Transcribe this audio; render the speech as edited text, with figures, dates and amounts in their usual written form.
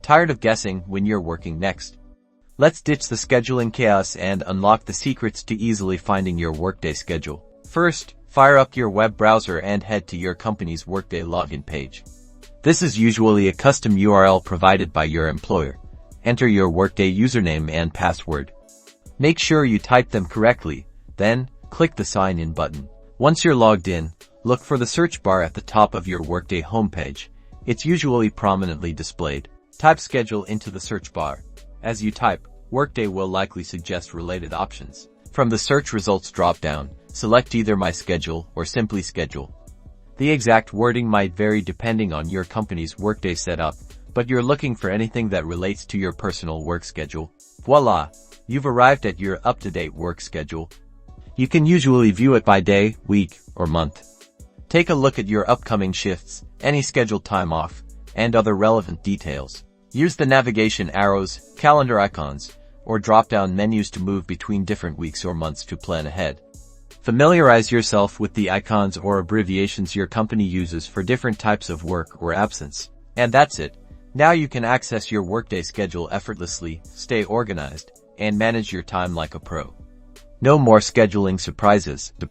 Tired of guessing when you're working next? Let's ditch the scheduling chaos and unlock the secrets to easily finding your Workday schedule. First, fire up your web browser and head to your company's Workday Login page. This is usually a custom URL provided by your employer. Enter your Workday username and password. Make sure you type them correctly, then click the Sign In button. Once you're logged in, look for the search bar at the top of your Workday homepage. It's usually prominently displayed. Type schedule into the search bar. As you type, Workday will likely suggest related options. From the search results drop-down, select either My Schedule or Simply Schedule. The exact wording might vary depending on your company's Workday setup, but you're looking for anything that relates to your personal work schedule. Voila! You've arrived at your up-to-date work schedule. You can usually view it by day, week, or month. Take a look at your upcoming shifts, any scheduled time off, and other relevant details. Use the navigation arrows, calendar icons, or drop-down menus to move between different weeks or months to plan ahead. Familiarize yourself with the icons or abbreviations your company uses for different types of work or absence. And that's it. Now you can access your Workday schedule effortlessly, stay organized, and manage your time like a pro. No more scheduling surprises.